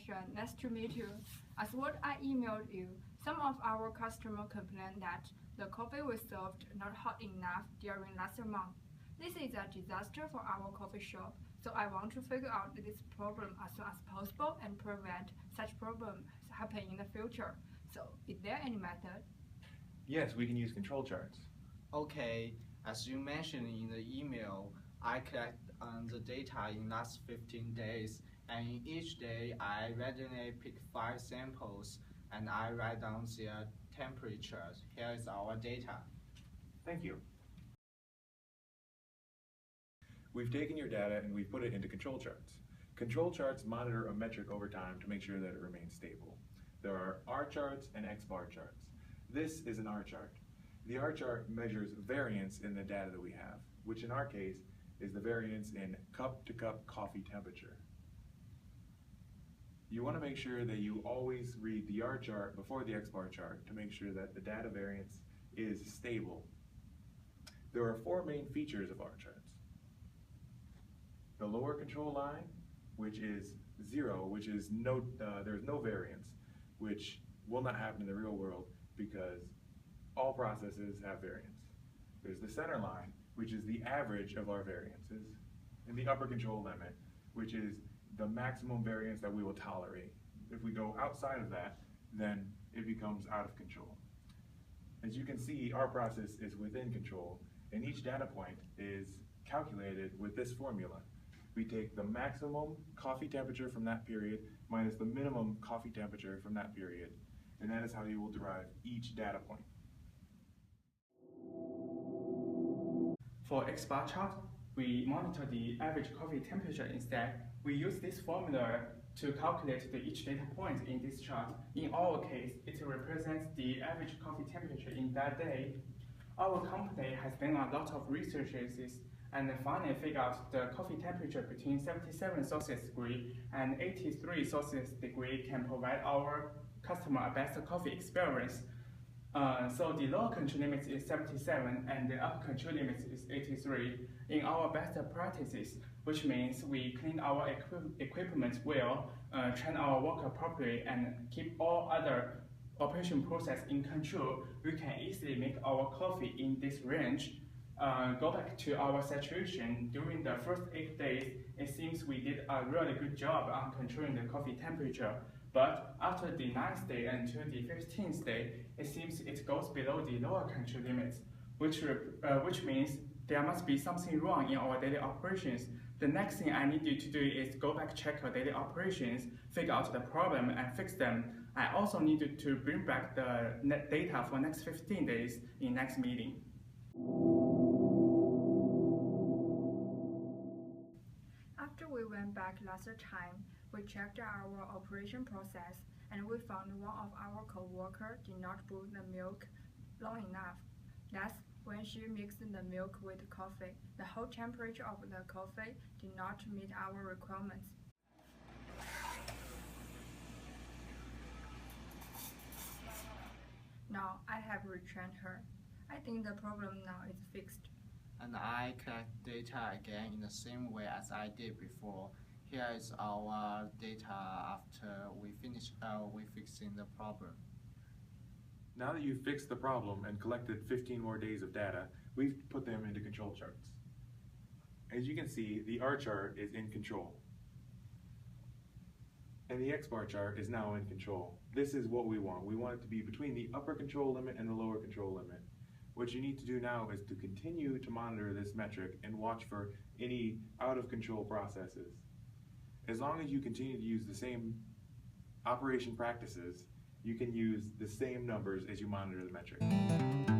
question. Nice to meet you. As what I emailed you, some of our customers complained that the coffee we served not hot enough during last month. This is a disaster for our coffee shop, so I want to figure out this problem as soon as possible and prevent such problems happening in the future. So, is there any method? Yes, we can use control charts. Okay, as you mentioned in the email, I collect the data in last 15 days, and in each day I randomly pick 5 samples and I write down their temperatures. Here is our data. Thank you. We've taken your data and we've put it into control charts. Control charts monitor a metric over time to make sure that it remains stable. There are R charts and X bar charts. This is an R chart. The R chart measures variance in the data that we have, which in our case is the variance in cup-to-cup coffee temperature. You want to make sure that you always read the R chart before the X bar chart to make sure that the data variance is stable. There are 4 main features of R charts. The lower control line, which is 0, which is there's no variance, which will not happen in the real world because all processes have variance. There's the center line, which is the average of our variances, and the upper control limit, which is the maximum variance that we will tolerate. If we go outside of that, then it becomes out of control. As you can see, our process is within control, and each data point is calculated with this formula. We take the maximum coffee temperature from that period minus the minimum coffee temperature from that period, and that is how you will derive each data point. For X bar chart, we monitor the average coffee temperature instead. We use this formula to calculate each data point in this chart. In our case, it represents the average coffee temperature in that day. Our company has done a lot of researches and finally figured out the coffee temperature between 77 Celsius degree and 83 Celsius degree can provide our customer a best coffee experience. So the lower control limit is 77 and the upper control limit is 83 in our best practices, which means we clean our equipment well, train our worker properly, and keep all other operation process in control. We can easily make our coffee in this range. Go back to our situation. During the first 8 days, it seems we did a really good job on controlling the coffee temperature. But after the 9th day until the 15th day, it seems it goes below the lower control limits, which means there must be something wrong in our daily operations. The next thing I need you to do is go back, check your daily operations, figure out the problem and fix them. I also need you to bring back the net data for next 15 days in next meeting. After we went back last time, we checked our operation process and we found one of our co-workers did not brew the milk long enough. Thus, when she mixed the milk with coffee, the whole temperature of the coffee did not meet our requirements. Now I have retrained her. I think the problem now is fixed. And I collect data again in the same way as I did before. Here is our data after we fixing the problem. Now that you've fixed the problem and collected 15 more days of data, we've put them into control charts. As you can see, the R chart is in control, and the X bar chart is now in control. This is what we want. We want it to be between the upper control limit and the lower control limit. What you need to do now is to continue to monitor this metric and watch for any out of control processes. As long as you continue to use the same operation practices, you can use the same numbers as you monitor the metric.